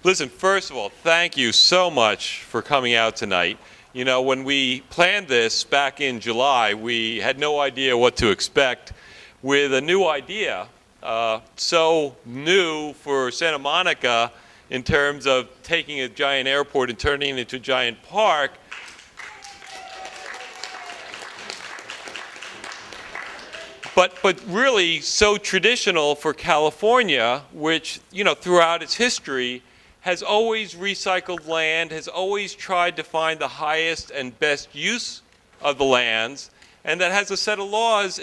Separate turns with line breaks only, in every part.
Listen, first of all, thank you so much for coming out tonight. You know, when we planned this back in July, we had no idea what to expect with a new idea, so new for Santa Monica in terms of taking a giant airport and turning it into a giant park. But really so traditional for California, which, you know, throughout its history has always recycled land, has always tried to find the highest and best use of the lands, and that has a set of laws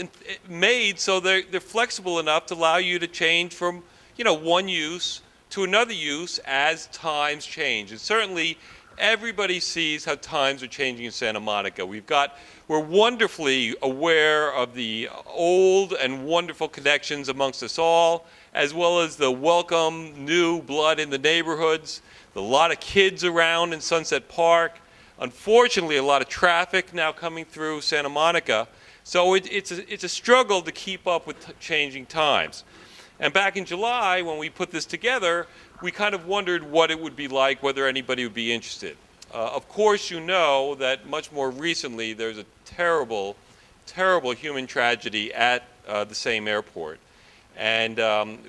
made so they're flexible enough to allow you to change from, you know, one use to another use as times change. And certainly everybody sees how times are changing in Santa Monica. We're wonderfully aware of the old and wonderful connections amongst us all, as well as the welcome new blood in the neighborhoods, a lot of kids around in Sunset Park. Unfortunately, a lot of traffic now coming through Santa Monica. So it's a struggle to keep up with changing times. And back in July, when we put this together, we kind of wondered what it would be like, whether anybody would be interested. Of course, you know that much more recently, there's a terrible, terrible human tragedy at the same airport. And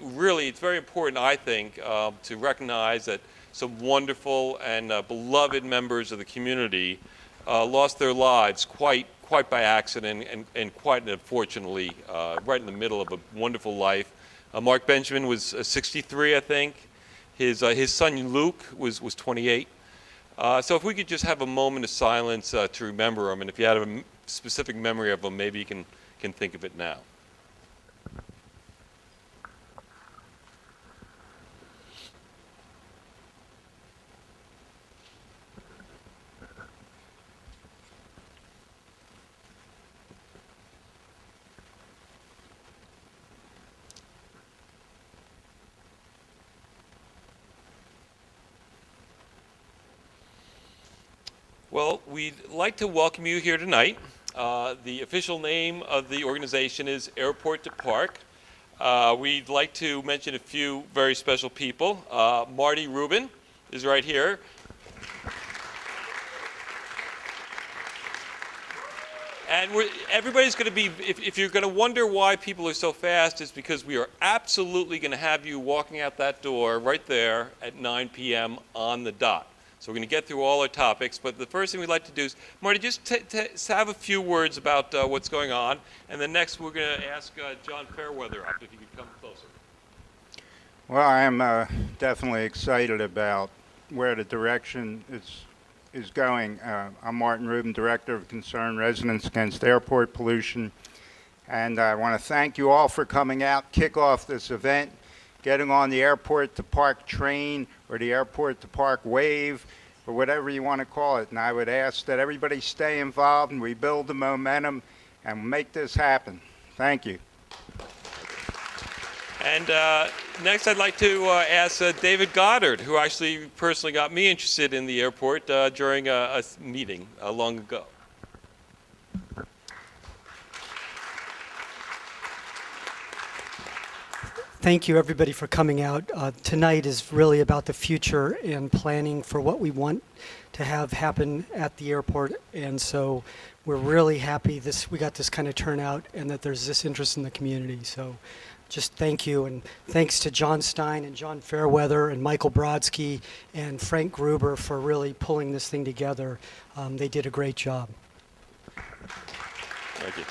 really, it's very important, I think, to recognize that some wonderful and beloved members of the community lost their lives quite by accident and quite unfortunately right in the middle of a wonderful life. Mark Benjamin was 63, I think. His son Luke was 28. So if we could just have a moment of silence to remember him, and if you had a specific memory of him, maybe you can think of it now. Well, we'd like to welcome you here tonight. The official name of the organization is Airport to Park. We'd like to mention a few very special people. Marty Rubin is right here. And everybody's going to be, if you're going to wonder why people are so fast, it's because we are absolutely going to have you walking out that door right there at 9 p.m. on the dot. So we're going to get through all our topics, but the first thing we'd like to do is, Marty, just have a few words about what's going on, and then next we're going to ask John Fairweather up, if he could come closer.
Well, I am definitely excited about where the direction is going. I'm Martin Rubin, Director of Concerned Residents Against Airport Pollution, and I want to thank you all for coming out, kick off this event, getting on the Airport to Park train or the Airport to Park wave, or whatever you want to call it. And I would ask that everybody stay involved and we build the momentum and make this happen. Thank you.
And next I'd like to ask David Goddard, who actually personally got me interested in the airport during a meeting long ago.
Thank you, everybody, for coming out. Tonight is really about the future and planning for what we want to have happen at the airport. And so we're really happy we got this kind of turnout and that there's this interest in the community. So just thank you. And thanks to John Stein and John Fairweather and Michael Brodsky and Frank Gruber for really pulling this thing together. They did a great job.
Thank you.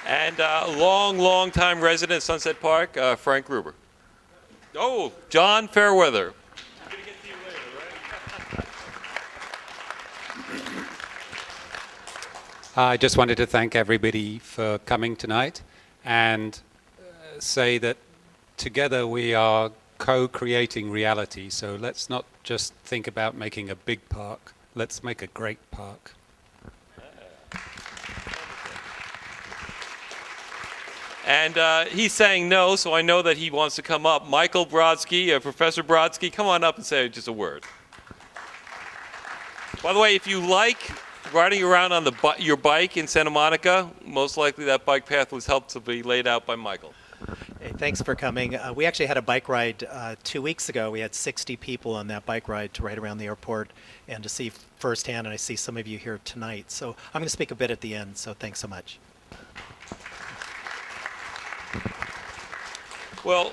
And long time resident of Sunset Park, Frank Gruber. Oh, John Fairweather. I'm going to get to you later, right?
I just wanted to thank everybody for coming tonight and say that together we are co-creating reality. So let's not just think about making a big park. Let's make a great park.
And he's saying no, so I know that he wants to come up. Michael Brodsky, Professor Brodsky, come on up and say just a word. By the way, if you like riding around on your bike in Santa Monica, most likely that bike path was helped to be laid out by Michael.
Hey, thanks for coming. We actually had a bike ride 2 weeks ago. We had 60 people on that bike ride to ride around the airport and to see firsthand, and I see some of you here tonight. So I'm going to speak a bit at the end, so thanks so much.
Well,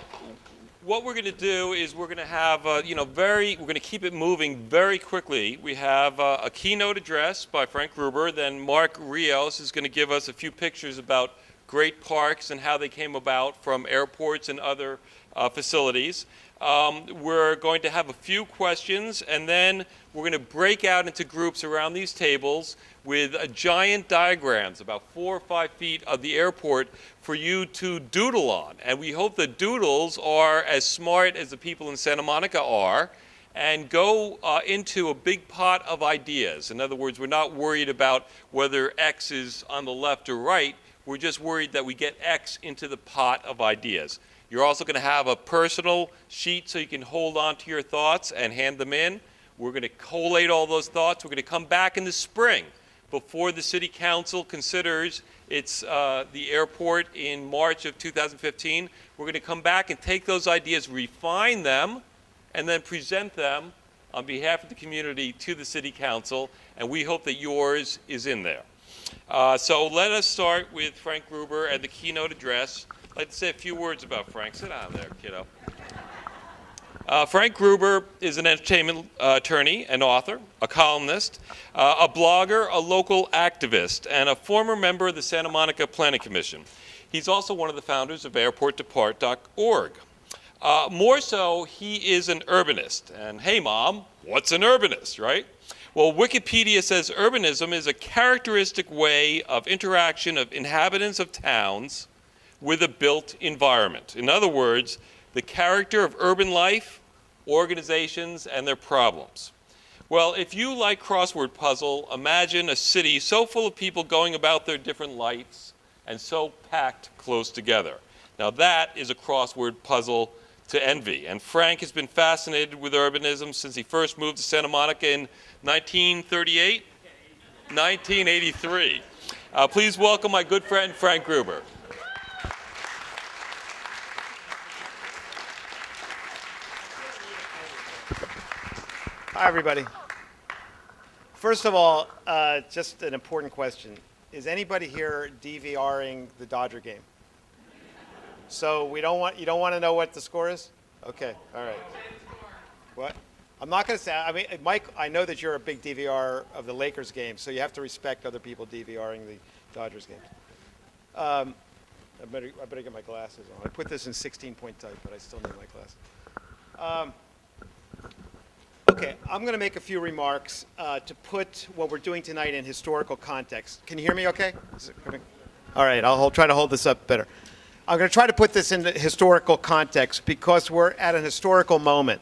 what we're going to do is we're going to have, we're going to keep it moving very quickly. We have a keynote address by Frank Gruber. Then Mark Rios is going to give us a few pictures about great parks and how they came about from airports and other facilities. We're going to have a few questions, and then we're going to break out into groups around these tables with giant diagrams, about 4 or 5 feet of the airport, for you to doodle on. And we hope the doodles are as smart as the people in Santa Monica are, and go into a big pot of ideas. In other words, we're not worried about whether X is on the left or right. We're just worried that we get X into the pot of ideas. You're also going to have a personal sheet so you can hold on to your thoughts and hand them in. We're going to collate all those thoughts. We're going to come back in the spring before the City Council considers the airport in March of 2015. We're going to come back and take those ideas, refine them, and then present them on behalf of the community to the City Council, and we hope that yours is in there. So let us start with Frank Gruber and the keynote address. I'd like to say a few words about Frank. Sit down there, kiddo. Frank Gruber is an entertainment attorney, an author, a columnist, a blogger, a local activist, and a former member of the Santa Monica Planning Commission. He's also one of the founders of airportdepart.org. More so, he is an urbanist. And hey, Mom, what's an urbanist, right? Well, Wikipedia says urbanism is a characteristic way of interaction of inhabitants of towns with a built environment. In other words, the character of urban life, organizations, and their problems. Well, if you like crossword puzzle, imagine a city so full of people going about their different lives and so packed close together. Now that is a crossword puzzle to envy. And Frank has been fascinated with urbanism since he first moved to Santa Monica in 1938? 1983. Please welcome my good friend, Frank Gruber.
Hi, everybody. First of all, just an important question. Is anybody here DVRing the Dodger game? So you don't want to know what the score is? Okay, all right. What? I'm not going to say, I mean, Mike, I know that you're a big DVR of the Lakers game, so you have to respect other people DVRing the Dodgers games. I better get my glasses on. I put this in 16-point type, but I still need my glasses. Okay, I'm going to make a few remarks to put what we're doing tonight in historical context. Can you hear me okay? Is it coming? All right, I'll try to hold this up better. I'm going to try to put this into historical context because we're at an historical moment.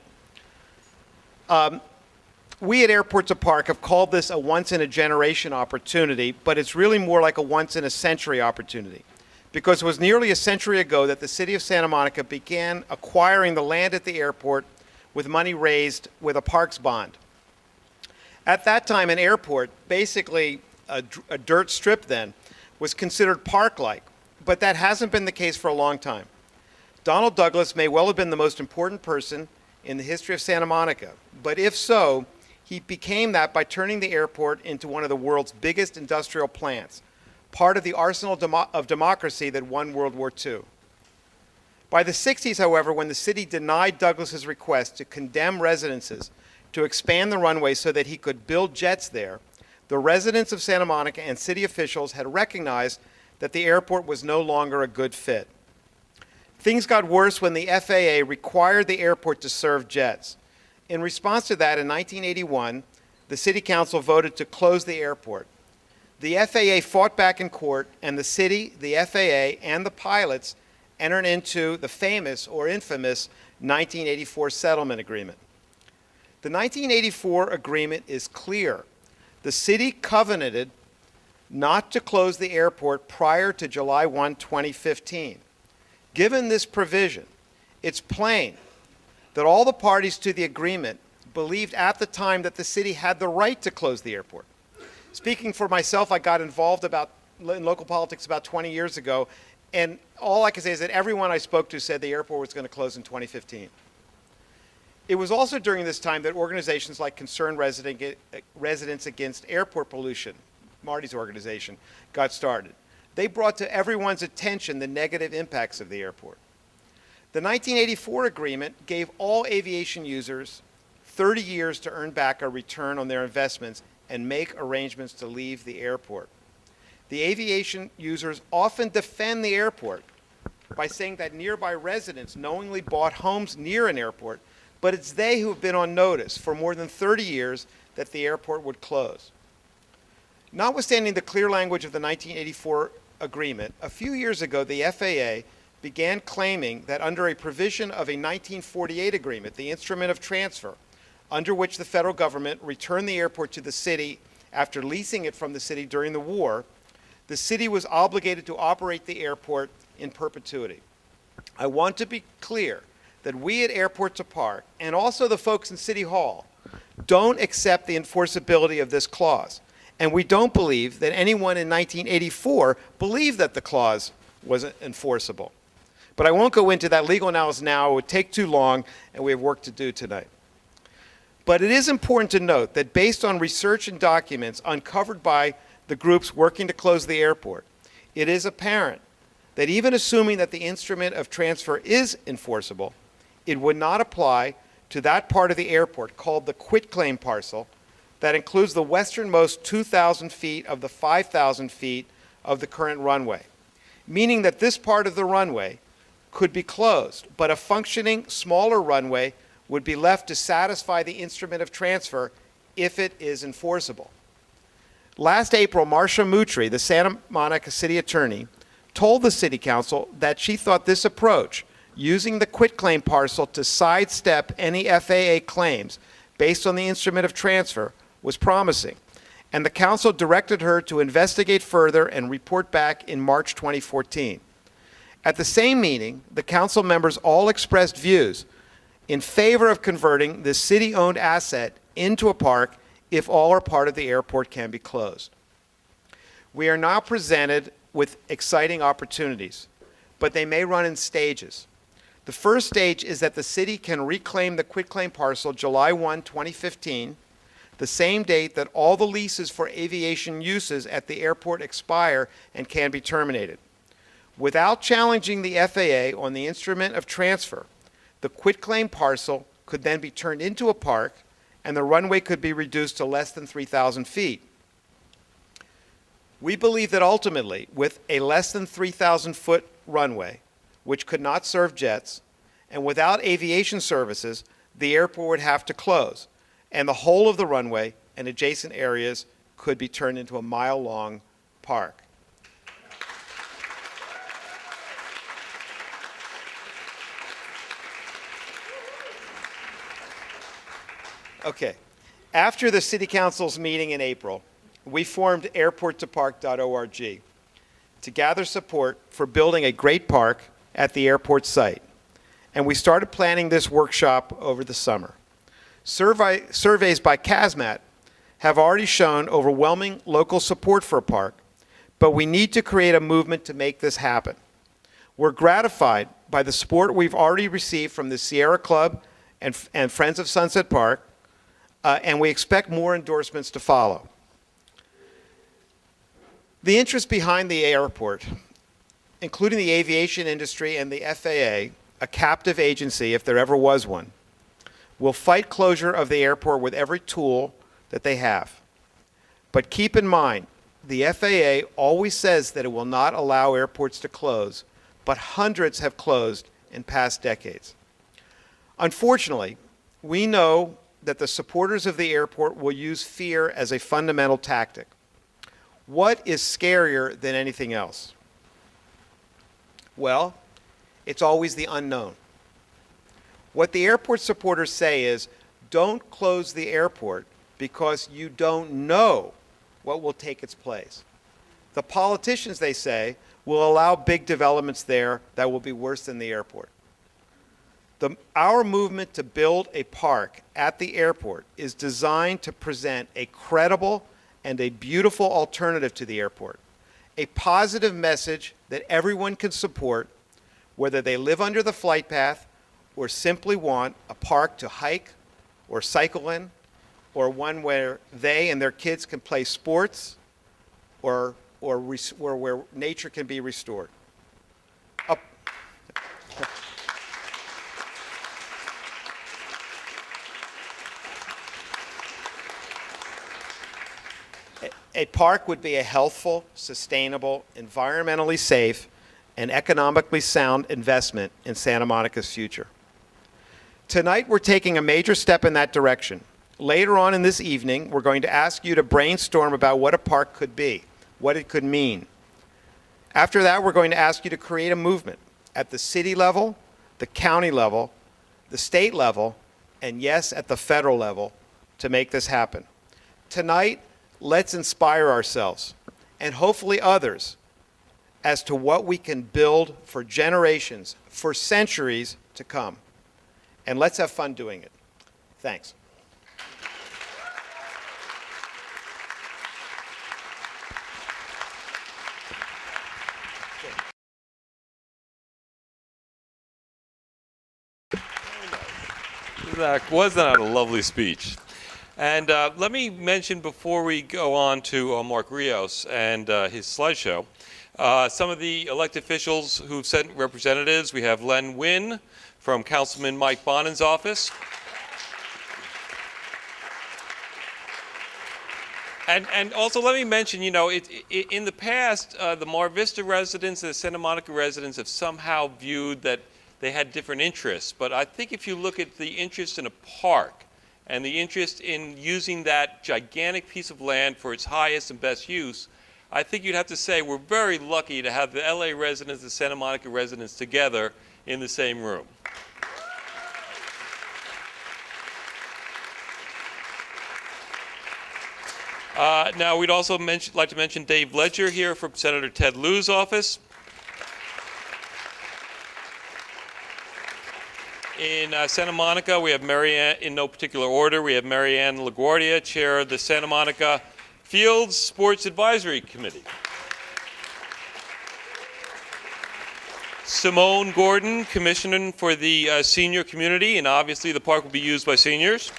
We at Airports of Park have called this a once-in-a-generation opportunity, but it's really more like a once-in-a-century opportunity, because it was nearly a century ago that the city of Santa Monica began acquiring the land at the airport with money raised with a parks bond. At that time, an airport, basically a dirt strip then, was considered park-like, but that hasn't been the case for a long time. Donald Douglas may well have been the most important person in the history of Santa Monica, but if so, he became that by turning the airport into one of the world's biggest industrial plants, part of the arsenal of democracy that won World War II. By the 60s, however, when the city denied Douglas's request to condemn residences to expand the runway so that he could build jets there, the residents of Santa Monica and city officials had recognized that the airport was no longer a good fit. Things got worse when the FAA required the airport to serve jets. In response to that, in 1981, the City Council voted to close the airport. The FAA fought back in court, and the city, the FAA, and the pilots entered into the famous or infamous 1984 settlement agreement. The 1984 agreement is clear. The city covenanted not to close the airport prior to July 1, 2015. Given this provision, it's plain that all the parties to the agreement believed at the time that the city had the right to close the airport. Speaking for myself, I got involved in local politics about 20 years ago, And all I can say is that everyone I spoke to said the airport was going to close in 2015. It was also during this time that organizations like Concerned Residents Against Airport Pollution, Marty's organization, got started. They brought to everyone's attention the negative impacts of the airport. The 1984 agreement gave all aviation users 30 years to earn back a return on their investments and make arrangements to leave the airport. The aviation users often defend the airport by saying that nearby residents knowingly bought homes near an airport, but it's they who have been on notice for more than 30 years that the airport would close. Notwithstanding the clear language of the 1984 agreement, a few years ago the FAA began claiming that under a provision of a 1948 agreement, the instrument of transfer, under which the federal government returned the airport to the city after leasing it from the city during the war, the city was obligated to operate the airport in perpetuity. I want to be clear that we at Airport to Park, and also the folks in City Hall, don't accept the enforceability of this clause. And we don't believe that anyone in 1984 believed that the clause was enforceable. But I won't go into that legal analysis now. It would take too long, and we have work to do tonight. But it is important to note that based on research and documents uncovered by the groups working to close the airport, it is apparent that even assuming that the instrument of transfer is enforceable, it would not apply to that part of the airport called the Quitclaim Parcel that includes the westernmost 2,000 feet of the 5,000 feet of the current runway, meaning that this part of the runway could be closed, but a functioning smaller runway would be left to satisfy the instrument of transfer if it is enforceable. Last April, Marcia Moutry, the Santa Monica City Attorney, told the City Council that she thought this approach, using the quitclaim parcel to sidestep any FAA claims based on the instrument of transfer, was promising, and the Council directed her to investigate further and report back in March 2014. At the same meeting, the Council members all expressed views in favor of converting this city-owned asset into a park if all or part of the airport can be closed. We are now presented with exciting opportunities, but they may run in stages. The first stage is that the city can reclaim the quitclaim parcel July 1, 2015, the same date that all the leases for aviation uses at the airport expire and can be terminated. Without challenging the FAA on the instrument of transfer, the quitclaim parcel could then be turned into a park and the runway could be reduced to less than 3,000 feet. We believe that ultimately, with a less than 3,000 foot runway, which could not serve jets, and without aviation services, the airport would have to close, and the whole of the runway and adjacent areas could be turned into a mile-long park. Okay. After the City Council's meeting in April, we formed airporttopark.org to gather support for building a great park at the airport site. And we started planning this workshop over the summer. Surveys by CASMAT have already shown overwhelming local support for a park, but we need to create a movement to make this happen. We're gratified by the support we've already received from the Sierra Club and Friends of Sunset Park, and we expect more endorsements to follow. The interest behind the airport, including the aviation industry and the FAA, a captive agency if there ever was one, will fight closure of the airport with every tool that they have. But keep in mind, the FAA always says that it will not allow airports to close, but hundreds have closed in past decades. Unfortunately, we know that the supporters of the airport will use fear as a fundamental tactic. What is scarier than anything else? Well, it's always the unknown. What the airport supporters say is, don't close the airport because you don't know what will take its place. The politicians, they say, will allow big developments there that will be worse than the airport. Our movement to build a park at the airport is designed to present a credible and a beautiful alternative to the airport, a positive message that everyone can support, whether they live under the flight path or simply want a park to hike or cycle in, or one where they and their kids can play sports or where nature can be restored. A- A park would be a healthful, sustainable, environmentally safe, and economically sound investment in Santa Monica's future. Tonight, we're taking a major step in that direction. Later on in this evening, we're going to ask you to brainstorm about what a park could be, what it could mean. After that, we're going to ask you to create a movement at the city level, the county level, the state level, and yes, at the federal level to make this happen. Tonight, let's inspire ourselves and hopefully others as to what we can build for generations, for centuries to come. And let's have fun doing it. Thanks.
Was that a lovely speech? And let me mention before we go on to Mark Rios and his slideshow, some of the elected officials who've sent representatives. We have Len Wynn from Councilman Mike Bonin's office. And also let me mention, you know, in the past, the Mar Vista residents and the Santa Monica residents have somehow viewed that they had different interests. But I think if you look at the interest in a park and the interest in using that gigantic piece of land for its highest and best use, I think you'd have to say we're very lucky to have the LA residents and Santa Monica residents together in the same room. Now, we'd also like to mention Dave Ledger here from Senator Ted Lieu's office. In Santa Monica, we have Marianne, in no particular order, we have Marianne LaGuardia, chair of the Santa Monica Fields Sports Advisory Committee. Simone Gordon, commissioner for the senior community, and obviously the park will be used by seniors.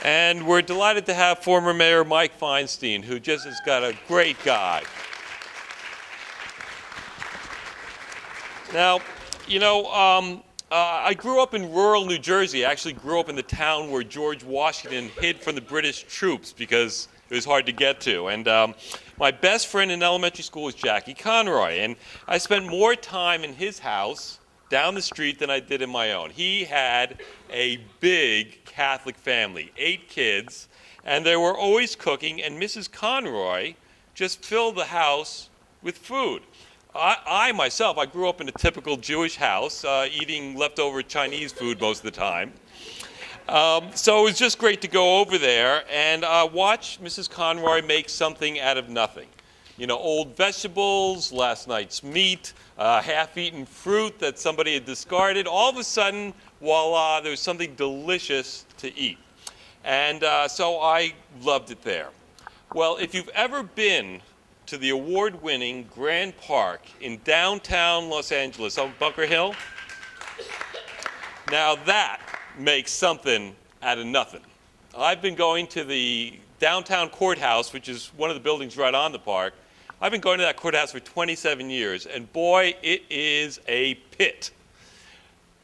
And we're delighted to have former Mayor Mike Feinstein, who just has got a great guy. Now, you know, I grew up in rural New Jersey. I actually grew up in the town where George Washington hid from the British troops because it was hard to get to. And my best friend in elementary school was Jackie Conroy. And I spent more time in his house down the street than I did in my own. He had a big Catholic family, 8 kids, and they were always cooking, and Mrs. Conroy just filled the house with food. I myself, I grew up in a typical Jewish house, eating leftover Chinese food most of the time. So it was just great to go over there and watch Mrs. Conroy make something out of nothing. You know, old vegetables, last night's meat, half-eaten fruit that somebody had discarded. All of a sudden, voila, there was something delicious to eat. And so I loved it there. Well, if you've ever been to the award-winning Grand Park in downtown Los Angeles on Bunker Hill, now that makes something out of nothing. I've been going to the downtown courthouse, which is one of the buildings right on the park. I've been going to that courthouse for 27 years, and boy, it is a pit.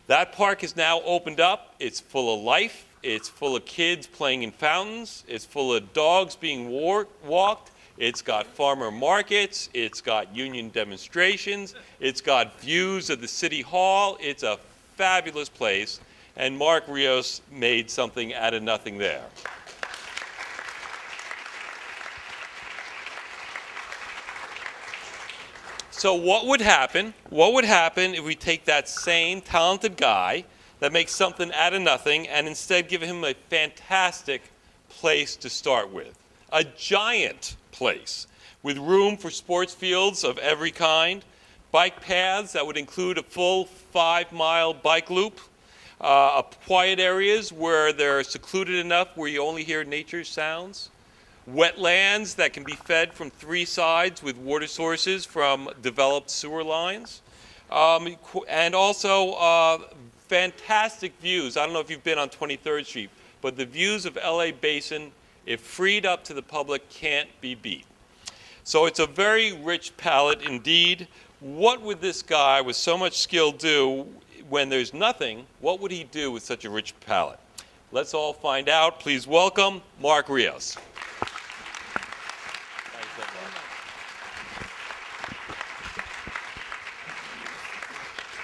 That park is now opened up. It's full of life. It's full of kids playing in fountains. It's full of dogs being walked. It's got farmer markets. It's got union demonstrations. It's got views of the city hall. It's a fabulous place, and Mark Rios made something out of nothing there. So what would happen if we take that same talented guy that makes something out of nothing and instead give him a fantastic place to start with? A giant place with room for sports fields of every kind, bike paths that would include a full 5-mile bike loop, quiet areas where they're secluded enough where you only hear nature's sounds, wetlands that can be fed from 3 sides with water sources from developed sewer lines, and also fantastic views. I don't know if you've been on 23rd Street, but the views of LA Basin, if freed up to the public, can't be beat. So it's a very rich palette indeed. What would this guy with so much skill do when there's nothing? What would he do with such a rich palette? Let's all find out. Please welcome Mark Rios.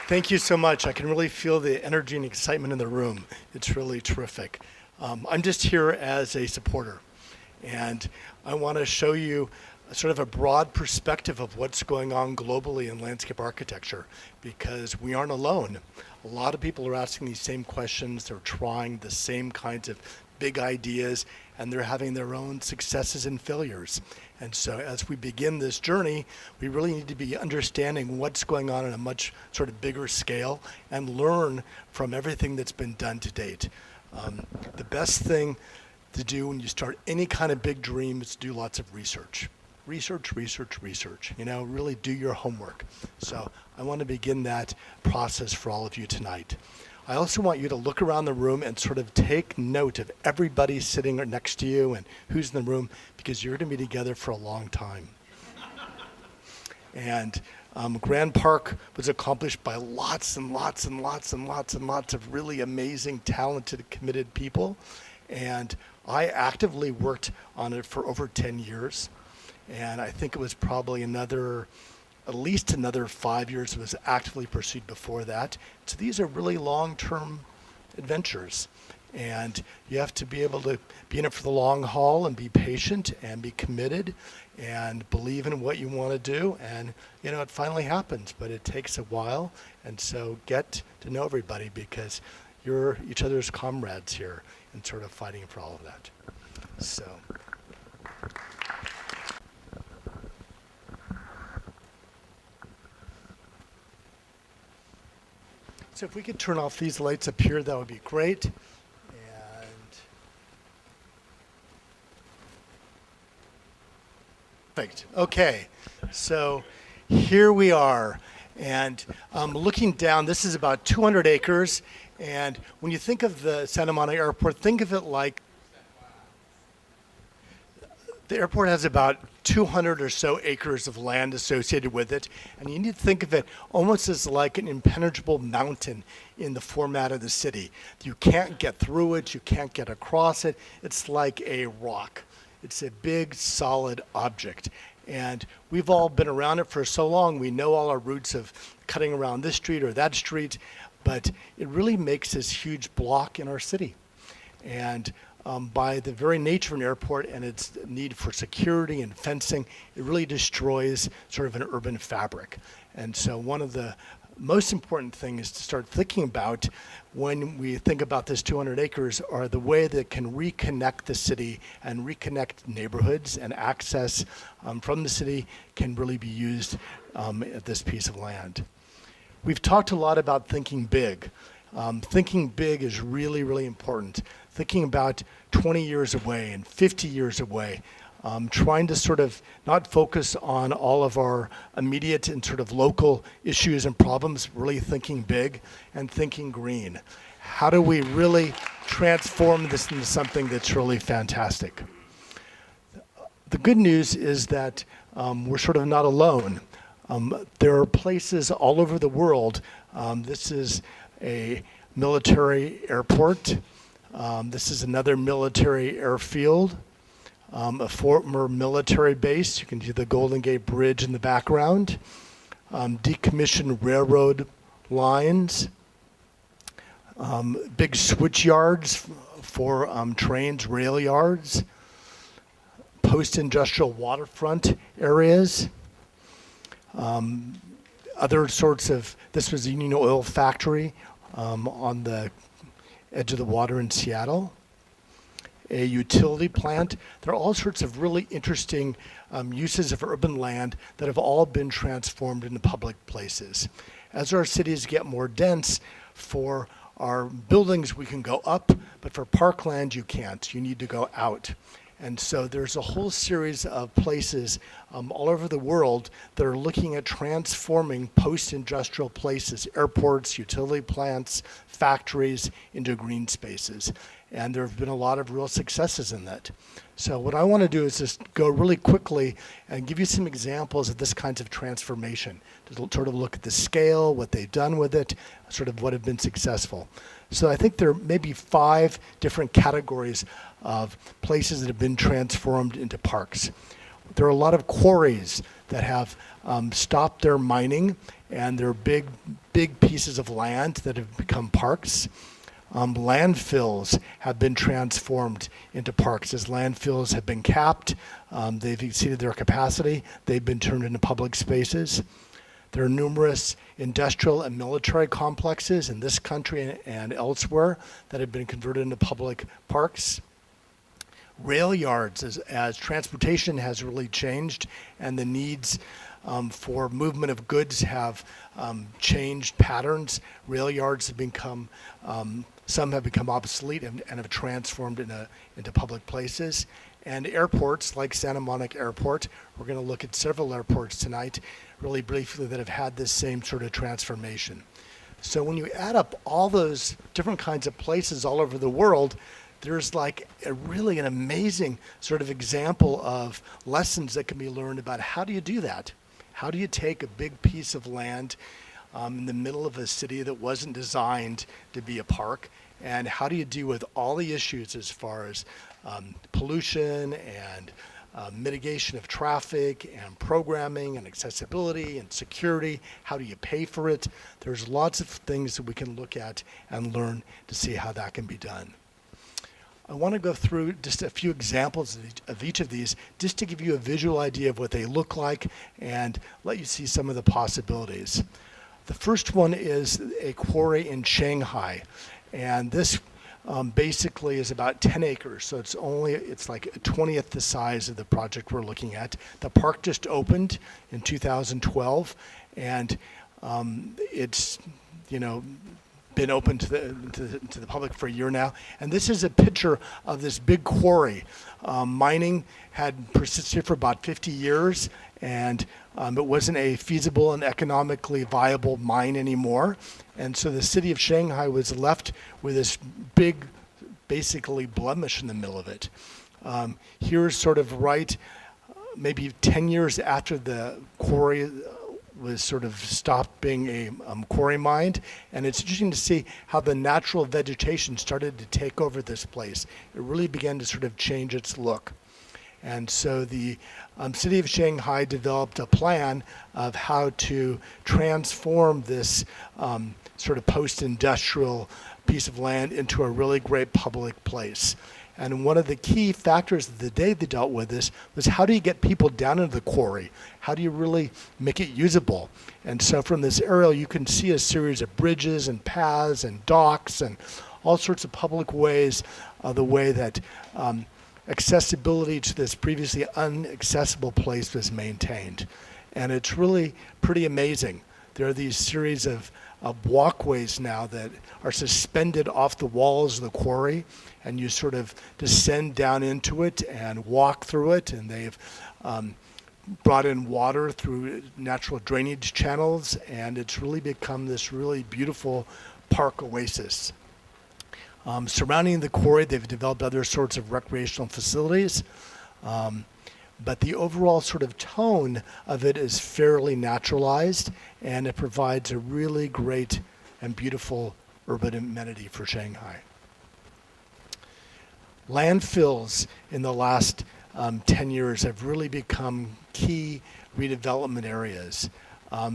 Thank you so much. I can really feel the energy and excitement in the room. It's really terrific. I'm just here as a supporter, and I want to show you sort of a broad perspective of what's going on globally in landscape architecture, because we aren't alone. A lot of people are asking these same questions. They're trying the same kinds of big ideas, and they're having their own successes and failures. And so as we begin this journey, we really need to be understanding what's going on a much sort of bigger scale and learn from everything that's been done to date. The best thing to do when you start any kind of big dream is to do lots of research. Research. You know, really do your homework. So I want to begin that process for all of you tonight. I also want you to look around the room and sort of take note of everybody sitting next to you and who's in the room, because you're going to be together for a long time. And Grand Park was accomplished by lots and lots of really amazing, talented, committed people. And I actively worked on it for over 10 years. And I think it was probably at least another 5 years it was actively pursued before that. So these are really long-term adventures. And you have to be able to be in it for the long haul and be patient and be committed and believe in what you want to do. And, you know, it finally happens, but it takes a while. And so get to know everybody, because you're each other's comrades here and sort of fighting for all of that. So. So if we could turn off these lights up here, that would be great. And perfect. Okay, so here we are. And looking down, this is about 200 acres. And when you think of the Santa Monica Airport, think of it like the airport has about 200 or so acres of land associated with it, and you need to think of it almost as like an impenetrable mountain in the format of the city. You can't get through it, you can't get across it. It's like a rock. It's a big, solid object. And we've all been around it for so long, we know all our routes of cutting around this street or that street, but it really makes this huge block in our city. And by the very nature of an airport and its need for security and fencing, it really destroys sort of an urban fabric. And so one of the most important things to start thinking about when we think about this 200 acres are the way that it can reconnect the city and reconnect neighborhoods, and access from the city can really be used at this piece of land. We've talked a lot about thinking big. Thinking big is really, really important. Thinking about 20 years away and 50 years away, trying to sort of not focus on all of our immediate and sort of local issues and problems, really thinking big and thinking green. How do we really transform this into something that's really fantastic? The good news is that we're sort of not alone. There are places all over the world. This is a military airport. This is another military airfield, a former military base. You can see the Golden Gate Bridge in the background, decommissioned railroad lines, big switch yards for trains, rail yards, post-industrial waterfront areas, other sorts of, this was a Union Oil factory on the edge of the water in Seattle, a utility plant. There are all sorts of really interesting uses of urban land that have all been transformed into public places. As our cities get more dense, for our buildings we can go up, but for parkland you can't. You need to go out. And so there's a whole series of places all over the world that are looking at transforming post-industrial places, airports, utility plants, factories, into green spaces. And there have been a lot of real successes in that. So what I want to do is just go really quickly and give you some examples of this kind of transformation, to sort of look at the scale, what they've done with it, sort of what have been successful. So I think there may be 5 different categories of places that have been transformed into parks. There are a lot of quarries that have stopped their mining, and they're big pieces of land that have become parks. Landfills have been transformed into parks. As landfills have been capped, they've exceeded their capacity, they've been turned into public spaces. There are numerous industrial and military complexes in this country and elsewhere that have been converted into public parks. Rail yards, as transportation has really changed and the needs for movement of goods have changed patterns, rail yards have become, some have become obsolete and have transformed into public places. And airports like Santa Monica Airport, we're going to look at several airports tonight, really briefly, that have had this same sort of transformation. So when you add up all those different kinds of places all over the world, there's like really an amazing sort of example of lessons that can be learned about how do you do that? How do you take a big piece of land in the middle of a city that wasn't designed to be a park, and how do you deal with all the issues as far as pollution and mitigation of traffic and programming and accessibility and security? How do you pay for it? There's lots of things that we can look at and learn to see how that can be done. I want to go through just a few examples of each of these just to give you a visual idea of what they look like and let you see some of the possibilities. The first one is a quarry in Shanghai, and this basically is about 10 acres, so it's like a 20th the size of the project we're looking at. The park just opened in 2012, and it's been open to the public for a year now. And this is a picture of this big quarry. Mining had persisted for about 50 years, and it wasn't a feasible and economically viable mine anymore. And so the city of Shanghai was left with this big, basically blemish in the middle of it. Here's sort of right, maybe 10 years after the quarry was sort of stopped being a quarry mine, and it's interesting to see how the natural vegetation started to take over this place. It really began to sort of change its look. And so the city of Shanghai developed a plan of how to transform this sort of post-industrial piece of land into a really great public place. And one of the key factors of the day they dealt with this was, how do you get people down into the quarry? How do you really make it usable? And so from this aerial, you can see a series of bridges and paths and docks and all sorts of public ways, the way that accessibility to this previously inaccessible place was maintained. And it's really pretty amazing. There are these series of walkways now that are suspended off the walls of the quarry, and you sort of descend down into it and walk through it, and they've brought in water through natural drainage channels, and it's really become this really beautiful park oasis. Surrounding the quarry, they've developed other sorts of recreational facilities, but the overall sort of tone of it is fairly naturalized, and it provides a really great and beautiful urban amenity for Shanghai. Landfills in the last 10 years have really become key redevelopment areas.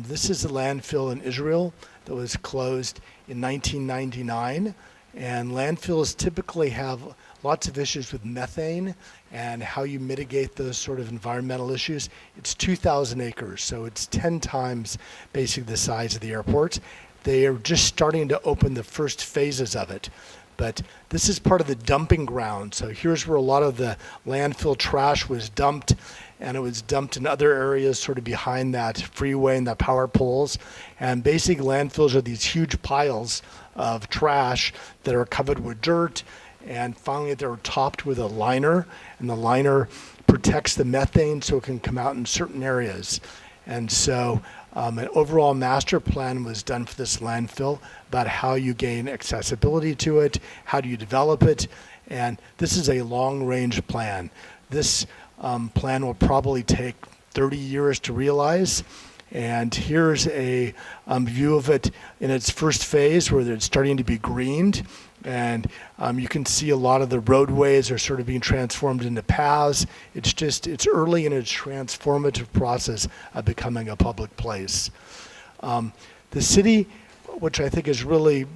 This is a landfill in Israel that was closed in 1999, and landfills typically have lots of issues with methane and how you mitigate those sort of environmental issues. It's 2,000 acres, so it's 10 times basically the size of the airport. They are just starting to open the first phases of it. But this is part of the dumping ground. So here's where a lot of the landfill trash was dumped, and it was dumped in other areas sort of behind that freeway and the power poles. And basic landfills are these huge piles of trash that are covered with dirt And finally, they're topped with a liner, and the liner protects the methane so it can come out in certain areas. And so an overall master plan was done for this landfill about how you gain accessibility to it, how do you develop it, and this is a long-range plan. This plan will probably take 30 years to realize. And here's a view of it in its first phase where it's starting to be greened. And you can see a lot of the roadways are sort of being transformed into paths. It's early in its transformative process of becoming a public place. The city, which I think is really,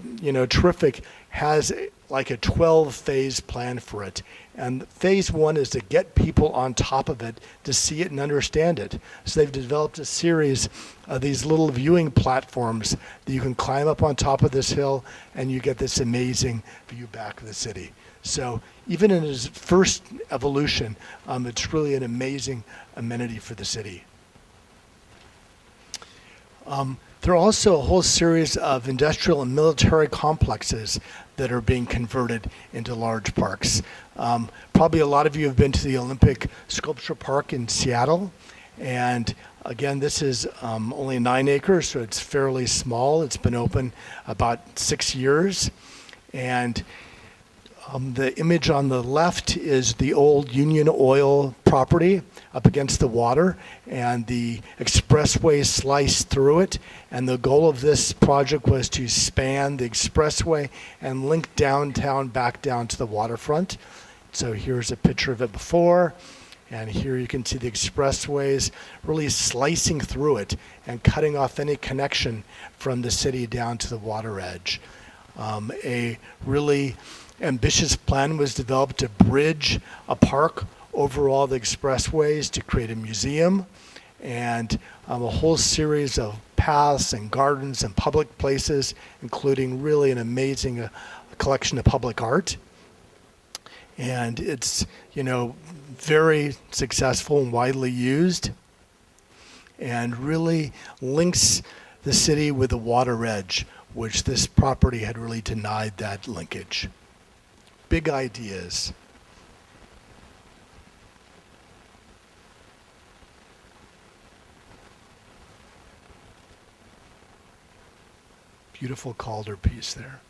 terrific, has like a 12-phase plan for it. And phase one is to get people on top of it to see it and understand it. So they've developed a series of these little viewing platforms that you can climb up on top of this hill and you get this amazing view back of the city. So even in its first evolution, it's really an amazing amenity for the city. There are also a whole series of industrial and military complexes that are being converted into large parks. Probably a lot of you have been to the Olympic Sculpture Park in Seattle. And again, this is only 9 acres, so it's fairly small. It's been open about 6 years. And the image on the left is the old Union Oil property up against the water, and the expressway sliced through it. And the goal of this project was to span the expressway and link downtown back down to the waterfront. So here's a picture of it before, and here you can see the expressways really slicing through it and cutting off any connection from the city down to the water edge. A really ambitious plan was developed to bridge a park over all the expressways to create a museum and a whole series of paths and gardens and public places, including really an amazing collection of public art. And it's, very successful and widely used and really links the city with the water edge, which this property had really denied that linkage. Big ideas. Beautiful Calder piece there.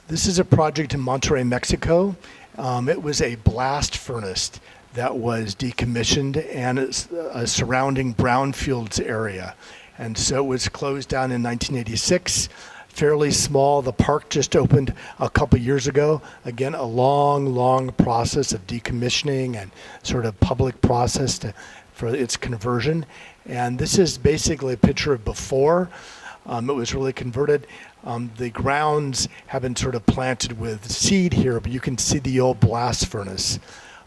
This is a project in Monterrey, Mexico. It was a blast furnace that was decommissioned and it's a surrounding brownfields area. And so it was closed down in 1986, fairly small. The park just opened a couple years ago. Again, a long process of decommissioning and sort of public process for its conversion. And this is basically a picture of before. It was really converted. The grounds have been sort of planted with seed here, but you can see the old blast furnace.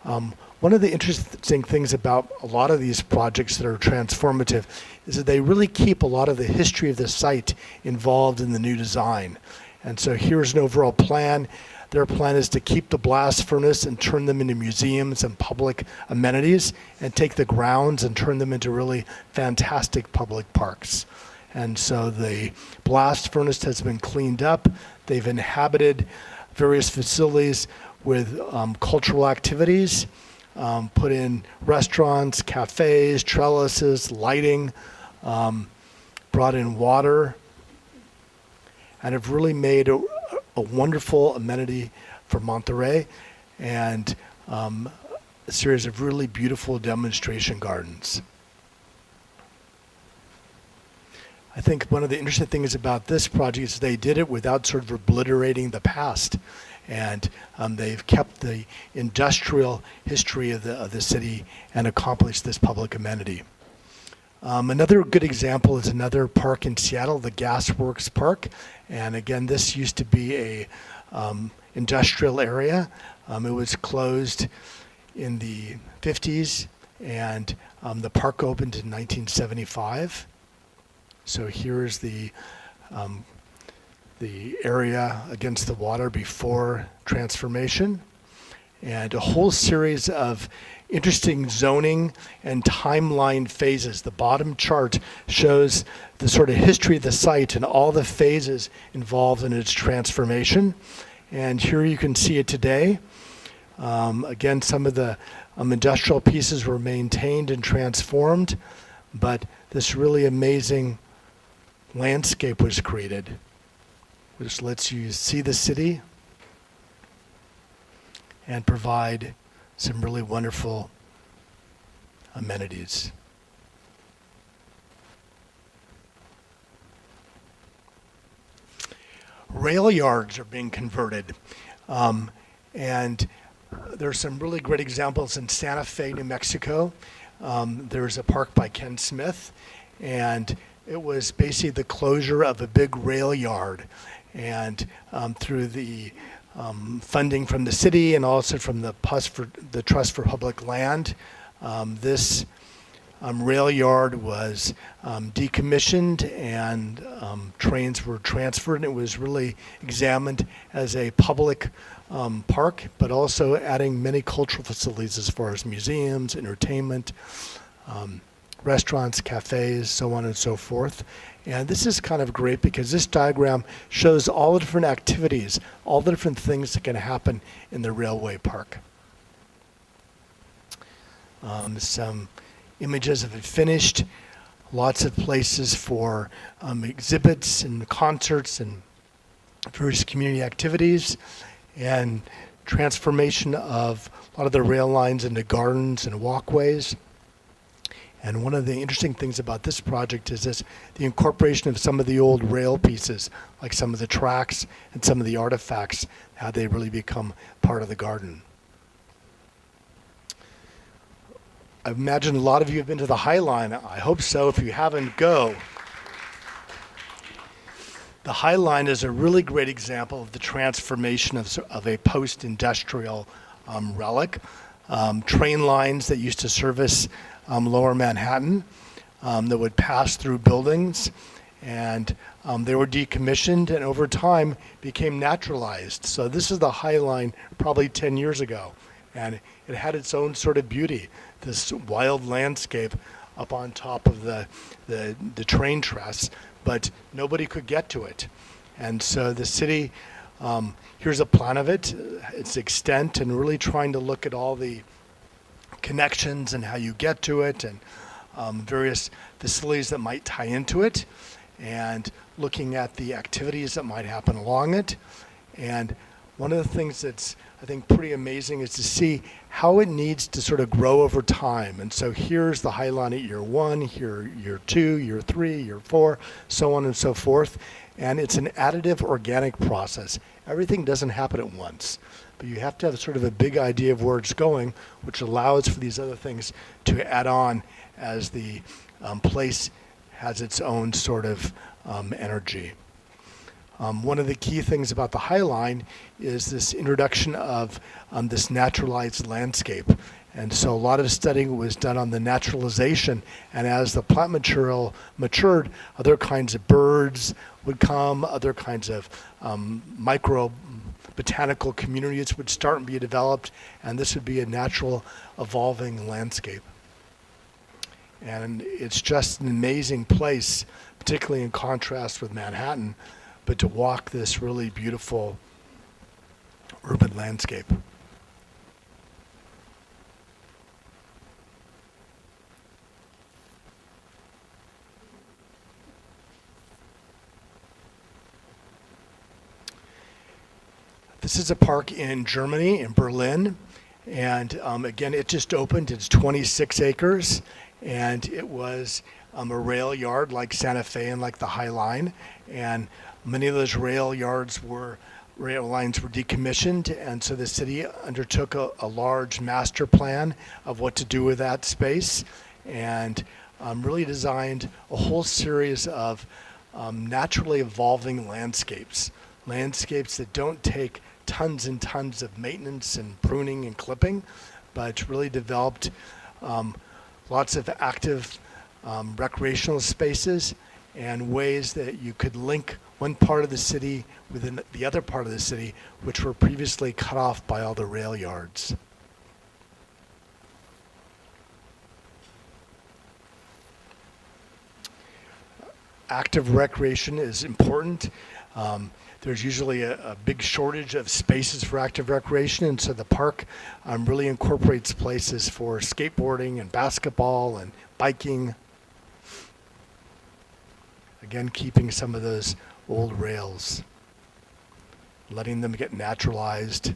One of the interesting things about a lot of these projects that are transformative is that they really keep a lot of the history of the site involved in the new design. And so here's an overall plan. Their plan is to keep the blast furnace and turn them into museums and public amenities and take the grounds and turn them into really fantastic public parks. And so the blast furnace has been cleaned up. They've inhabited various facilities with cultural activities, put in restaurants, cafes, trellises, lighting, brought in water, and have really made a wonderful amenity for Monterrey and a series of really beautiful demonstration gardens. I think one of the interesting things about this project is they did it without sort of obliterating the past. And they've kept the industrial history of the city and accomplished this public amenity. Another good example is another park in Seattle, the Gasworks Park. And again, this used to be a industrial area. It was closed in the 50s, and the park opened in 1975. So here's the area against the water before transformation, and a whole series of interesting zoning and timeline phases. The bottom chart shows the sort of history of the site and all the phases involved in its transformation. And here you can see it today. Again, some of the industrial pieces were maintained and transformed, but this really amazing landscape was created, which lets you see the city and provide some really wonderful amenities. Rail yards are being converted, and there's some really great examples in Santa Fe, New Mexico. There's a park by Ken Smith, and it was basically the closure of a big rail yard. And through the funding from the city and also from the Trust for Public Land, this rail yard was decommissioned and trains were transferred, and it was really examined as a public park, but also adding many cultural facilities as far as museums, entertainment, restaurants, cafes, so on and so forth. And this is kind of great because this diagram shows all the different activities, all the different things that can happen in the railway park. Some images of it finished, lots of places for exhibits and concerts and various community activities, and transformation of a lot of the rail lines into gardens and walkways. And one of the interesting things about this project is the incorporation of some of the old rail pieces, like some of the tracks and some of the artifacts, how they really become part of the garden. I imagine a lot of you have been to the High Line. I hope so. If you haven't, go. The High Line is a really great example of the transformation of a post-industrial relic. Train lines that used to service lower Manhattan that would pass through buildings, and they were decommissioned and over time became naturalized. So this is the High Line probably 10 years ago, and it had its own sort of beauty, this wild landscape up on top of the train tracks, but nobody could get to it. And so the city, here's a plan of it, its extent, and really trying to look at all the connections and how you get to it, and various facilities that might tie into it, and looking at the activities that might happen along it. And one of the things that's, I think, pretty amazing is to see how it needs to sort of grow over time. And so here's the High Line at year 1, here year 2, year 3, year 4, so on and so forth. And it's an additive organic process. Everything doesn't happen at once, but you have to have sort of a big idea of where it's going, which allows for these other things to add on as the place has its own sort of energy. One of the key things about the High Line is this introduction of this naturalized landscape. And so a lot of studying was done on the naturalization, and as the plant material matured, other kinds of birds would come, other kinds of micro botanical communities would start and be developed, and this would be a natural evolving landscape. And it's just an amazing place, particularly in contrast with Manhattan, but to walk this really beautiful urban landscape. This is a park in Germany, in Berlin, and again, it just opened. It's 26 acres, and it was a rail yard like Santa Fe and like the High Line, and many of those rail lines were decommissioned, and so the city undertook a large master plan of what to do with that space, and really designed a whole series of naturally evolving landscapes that don't take tons and tons of maintenance and pruning and clipping, but really developed lots of active recreational spaces and ways that you could link one part of the city within the other part of the city, which were previously cut off by all the rail yards. active recreation is important. There's usually a big shortage of spaces for active recreation, and so the park really incorporates places for skateboarding and basketball and biking. Again, keeping some of those old rails, letting them get naturalized,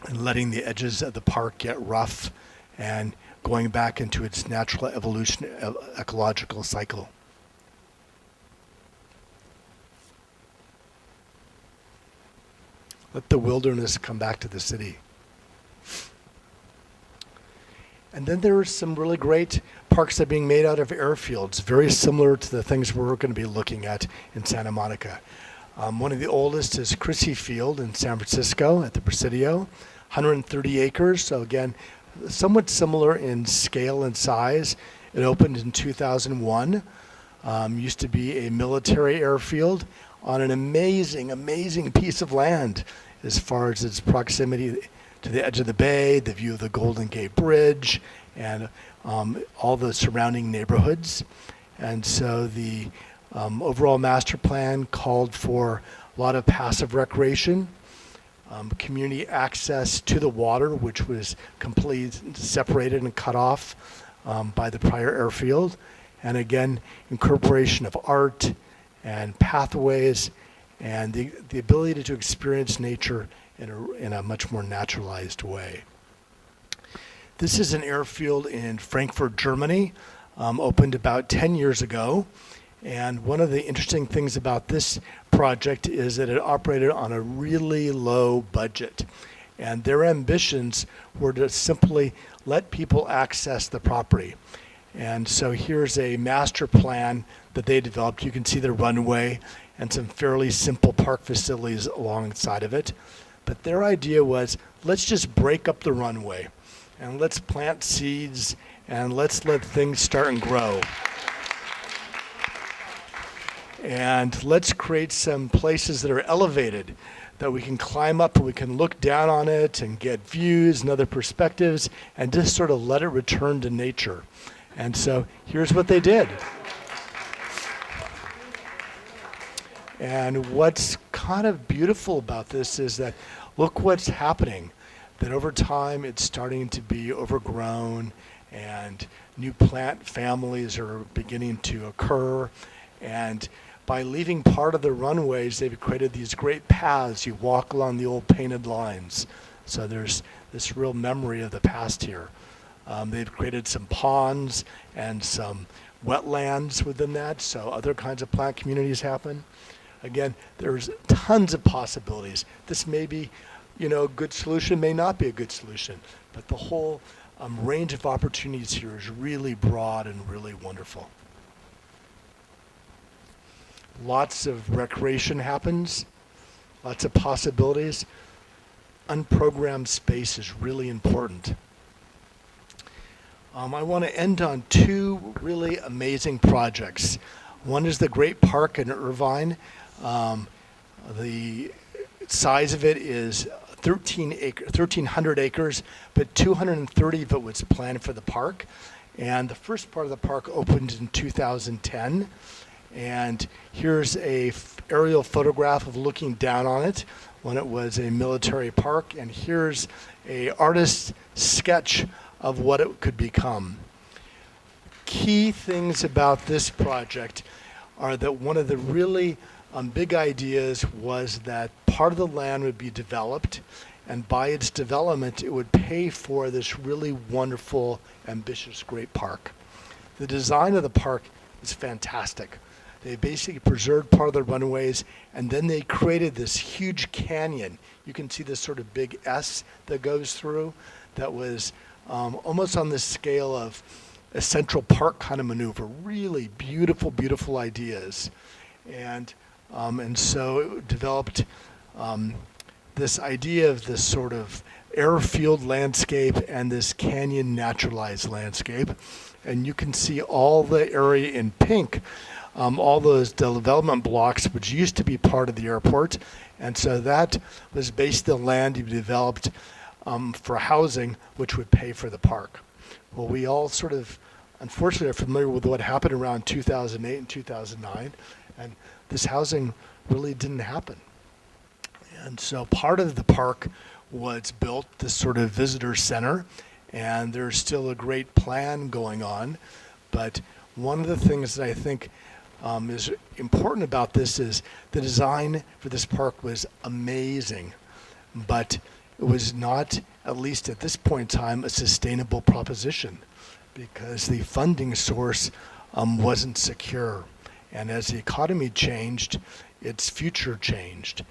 and letting the edges of the park get rough and going back into its natural evolution, ecological cycle. Let the wilderness come back to the city. And then there are some really great parks that are being made out of airfields, very similar to the things we're going to be looking at in Santa Monica. One of the oldest is Crissy Field in San Francisco at the Presidio, 130 acres. So again, somewhat similar in scale and size. It opened in 2001. Used to be a military airfield on an amazing, amazing piece of land as far as its proximity to the edge of the bay, the view of the Golden Gate Bridge, and all the surrounding neighborhoods. And so the overall master plan called for a lot of passive recreation, community access to the water, which was completely separated and cut off by the prior airfield, and again, incorporation of art and pathways and the ability to experience nature in a much more naturalized way. This is an airfield in Frankfurt, Germany, opened about 10 years ago. And one of the interesting things about this project is that it operated on a really low budget. And their ambitions were to simply let people access the property. And so here's a master plan that they developed. You can see the runway and some fairly simple park facilities alongside of it. But their idea was, let's just break up the runway and let's plant seeds and let's let things start and grow. And let's create some places that are elevated that we can climb up and we can look down on it and get views and other perspectives and just sort of let it return to nature. And so here's what they did. And what's kind of beautiful about this is that look what's happening, that over time it's starting to be overgrown and new plant families are beginning to occur. And by leaving part of the runways, they've created these great paths. You walk along the old painted lines. So there's this real memory of the past here. They've created some ponds and some wetlands within that, so other kinds of plant communities happen. Again, there's tons of possibilities. This may be, a good solution, may not be a good solution, but the whole range of opportunities here is really broad and really wonderful. Lots of recreation happens, lots of possibilities. Unprogrammed space is really important. I want to end on two really amazing projects. One is the Great Park in Irvine. The size of it is 1,300 acres, but 230 of it was planned for the park. And the first part of the park opened in 2010. And here's a aerial photograph of looking down on it when it was a military park. And here's a artist's sketch of what it could become. Key things about this project are that one of the really big ideas was that part of the land would be developed, and by its development, it would pay for this really wonderful, ambitious, great park. The design of the park is fantastic. They basically preserved part of the runways, and then they created this huge canyon. You can see this sort of big S that goes through that was almost on the scale of a Central Park kind of maneuver. Really beautiful, beautiful ideas. And so it developed this idea of this sort of airfield landscape and this canyon naturalized landscape. And you can see all the area in pink, all those development blocks, which used to be part of the airport. And so that was basically the land you developed for housing, which would pay for the park. Well, we all sort of unfortunately are familiar with what happened around 2008 and 2009, and this housing really didn't happen. And so part of the park was built, this sort of visitor center, and there's still a great plan going on. But one of the things that I think is important about this is the design for this park was amazing, but it was not, at least at this point in time, a sustainable proposition because the funding source wasn't secure. And as the economy changed, its future changed.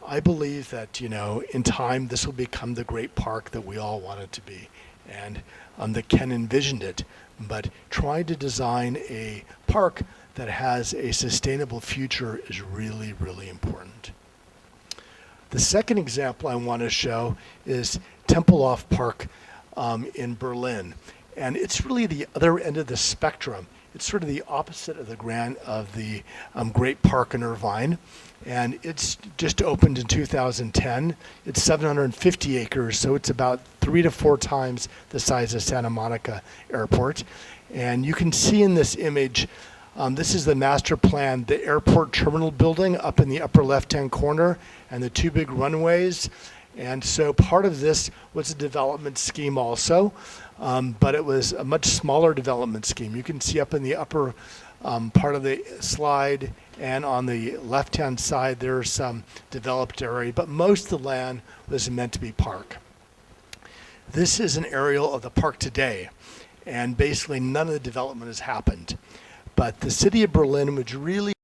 I believe that, in time, this will become the great park that we all want it to be, and that Ken envisioned it. But trying to design a park that has a sustainable future is really, really important. The second example I want to show is Tempelhof Park in Berlin. And it's really the other end of the spectrum. It's sort of the opposite of the Great Park in Irvine. And it's just opened in 2010. It's 750 acres, so it's about 3 to 4 times the size of Santa Monica Airport. And you can see in this image, this is the master plan, the airport terminal building up in the upper left-hand corner, and the 2 big runways. And so part of this was a development scheme also, but it was a much smaller development scheme. You can see up in the upper part of the slide, and on the left-hand side there's some developed area, but most of the land was meant to be park. This is an aerial of the park today, and basically none of the development has happened. But the city of Berlin was really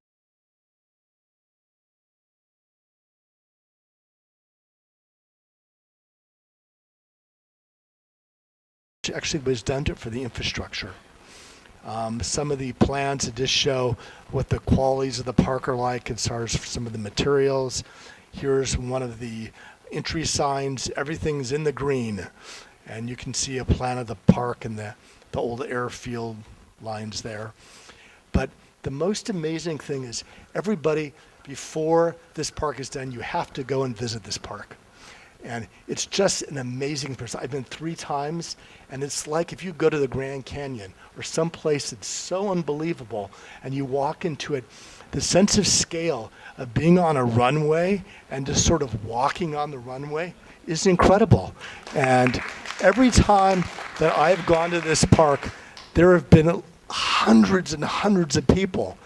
actually was done for the infrastructure. Some of the plans that just show what the qualities of the park are like as far as some of the materials. Here's one of the entry signs. Everything's in the green. And you can see a plan of the park and the old airfield lines there. But the most amazing thing is everybody, before this park is done, you have to go and visit this park. And it's just an amazing place. I've been 3 times, and it's like if you go to the Grand Canyon or someplace that's so unbelievable, and you walk into it, the sense of scale of being on a runway and just sort of walking on the runway is incredible. And every time that I've gone to this park, there have been hundreds and hundreds of people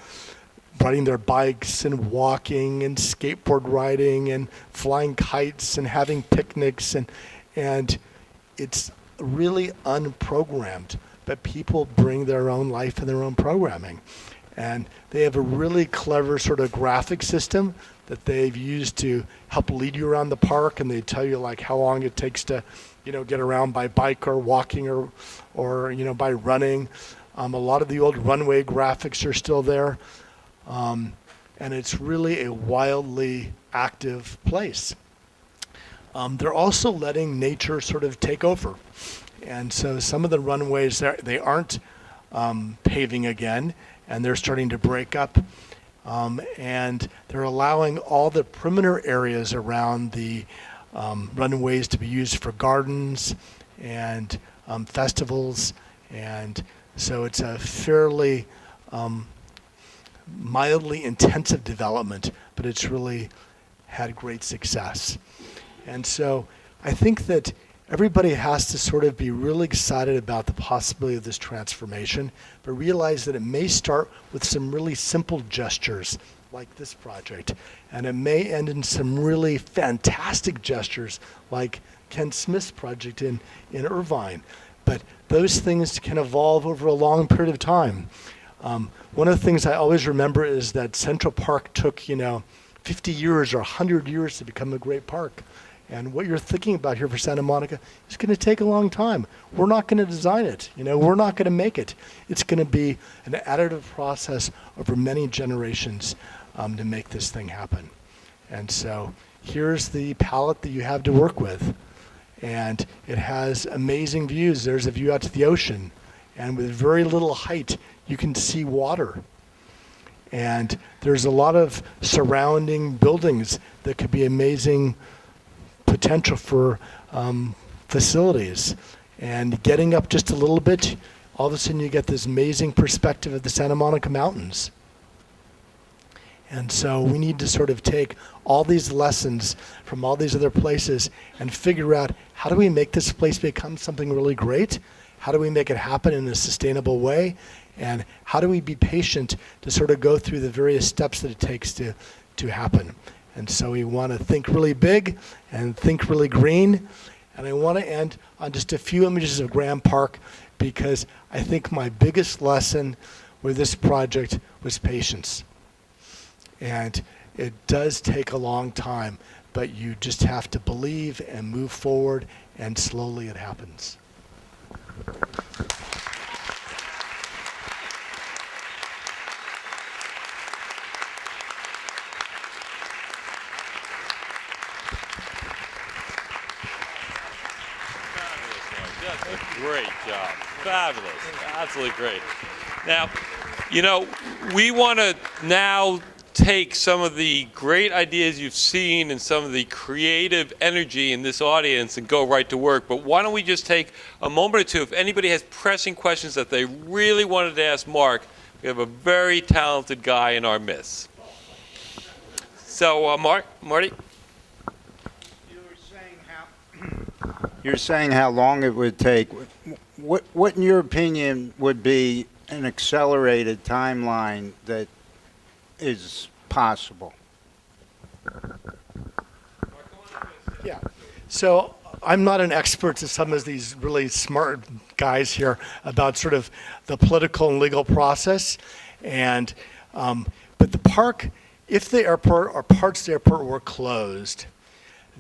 riding their bikes and walking and skateboard riding and flying kites and having picnics, and it's really unprogrammed, but people bring their own life and their own programming. And they have a really clever sort of graphic system that they've used to help lead you around the park, and they tell you like how long it takes to get around by bike or walking or by running. A lot of the old runway graphics are still there. And it's really a wildly active place. They're also letting nature sort of take over. And so some of the runways, they aren't paving again, and they're starting to break up. And they're allowing all the perimeter areas around the runways to be used for gardens and festivals. And so it's a fairly mildly intensive development, but it's really had great success. And so I think that everybody has to sort of be really excited about the possibility of this transformation, but realize that it may start with some really simple gestures like this project, and it may end in some really fantastic gestures like Ken Smith's project in Irvine. But those things can evolve over a long period of time. One of the things I always remember is that Central Park took, 50 years or 100 years to become a great park. And what you're thinking about here for Santa Monica is going to take a long time. We're not going to design it. We're not going to make it. It's going to be an additive process over many generations to make this thing happen. And so here's the palette that you have to work with. And it has amazing views. There's a view out to the ocean. And with very little height, you can see water. And there's a lot of surrounding buildings that could be amazing potential for facilities. And getting up just a little bit, all of a sudden you get this amazing perspective of the Santa Monica Mountains. And so we need to sort of take all these lessons from all these other places and figure out, how do we make this place become something really great? How do we make it happen in a sustainable way? And how do we be patient to sort of go through the various steps that it takes to happen? And so we want to think really big and think really green. And I want to end on just a few images of Graham Park, because I think my biggest lesson with this project was patience. And it does take a long time, but you just have to believe and move forward, and slowly it happens.
Great job. Fabulous. Absolutely great. Now, you know, we want to now take some of the great ideas you've seen and some of the creative energy in this audience and go right to work. But why don't we just take a moment or two, if anybody has pressing questions that they really wanted to ask Mark. We have a very talented guy in our midst. So, Marty?
You're saying how long it would take. What in your opinion, would be an accelerated timeline that is possible?
Yeah. So I'm not an expert to some of these really smart guys here about sort of the political and legal process. And but the park, if the airport or parts of the airport were closed,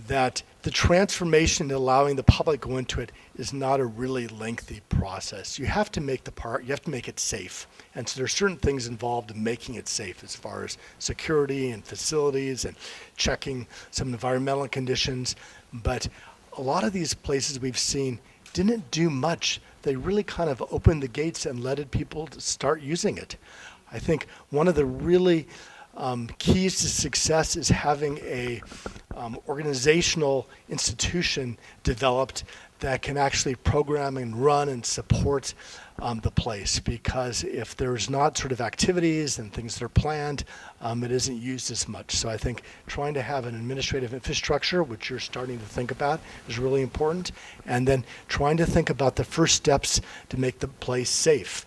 that the transformation to allowing the public to go into it is not a really lengthy process. You have to make the park, you have to make it safe. And so there's certain things involved in making it safe, as far as security and facilities and checking some environmental conditions. But a lot of these places we've seen didn't do much. They really kind of opened the gates and let people to start using it. I think one of the really keys to success is having a organizational institution developed that can actually program and run and support the place, because if there's not sort of activities and things that are planned, it isn't used as much. So I think trying to have an administrative infrastructure, which you're starting to think about, is really important. And then trying to think about the first steps to make the place safe.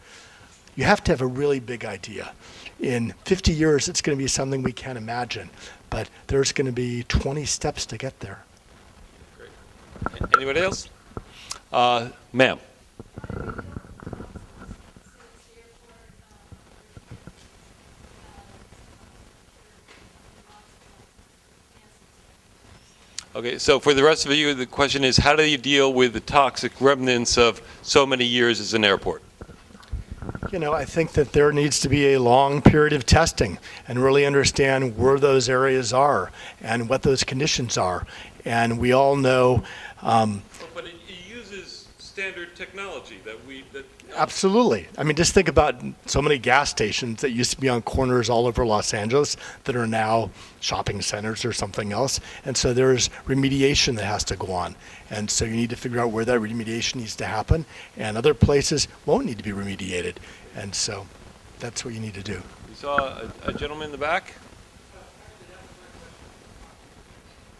You have to have a really big idea. In 50 years, it's going to be something we can't imagine, but there's going to be 20 steps to get there.
Great. Anybody else? Ma'am. Okay, so for the rest of you, the question is, how do you deal with the toxic remnants of so many years as an airport?
You know, I think that there needs to be a long period of testing and really understand where those areas are and what those conditions are. And we all know.
But it uses standard technology that
Absolutely. I mean, just think about so many gas stations that used to be on corners all over Los Angeles that are now shopping centers or something else. And so there's remediation that has to go on. And so you need to figure out where that remediation needs to happen. And other places won't need to be remediated. And so that's what you need to do.
You saw a gentleman in the back?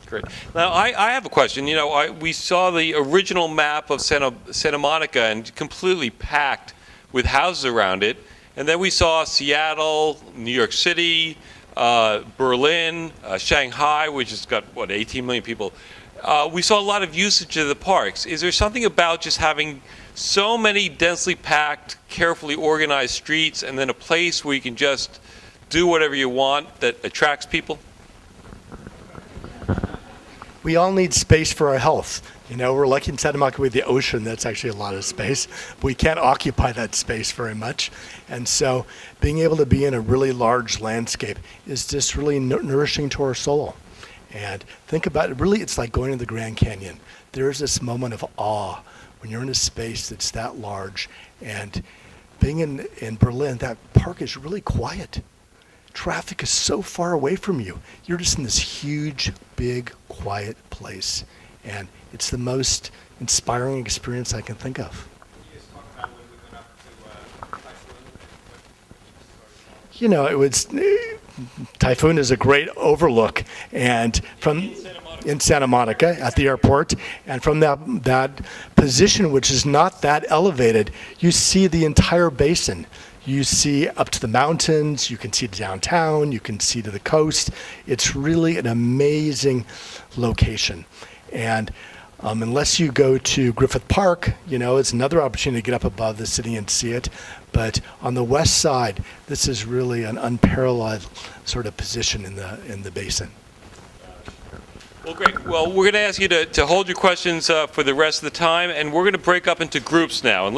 Great. Now, I have a question. You know, we saw the original map of Santa Monica and completely packed with houses around it. And then we saw Seattle, New York City, Berlin, Shanghai, which has got, 18 million people. We saw a lot of usage of the parks. Is there something about just having so many densely packed, carefully organized streets and then a place where you can just do whatever you want that attracts people?
We all need space for our health. You know, we're lucky in Santa Monica with the ocean. That's actually a lot of space. But we can't occupy that space very much. And so being able to be in a really large landscape is just really nourishing to our soul. And think about it, really it's like going to the Grand Canyon. There's this moment of awe when you're in a space that's that large. And being in Berlin, that park is really quiet. Traffic is so far away from you. You're just in this huge, big, quiet place. And it's the most inspiring experience I can think of.
Can you just talk about when we're going to
you know, it was Typhoon is a great overlook, and from in Santa Monica at the airport, and from that position, which is not that elevated, you see the entire basin. You see up to the mountains, you can see downtown, you can see to the coast. It's really an amazing location. And unless you go to Griffith Park, you know, it's another opportunity to get up above the city and see it. But on the west side, this is really an unparalleled sort of position in the basin.
Well, great. Well, we're going to ask you to hold your questions for the rest of the time, and we're going to break up into groups now. And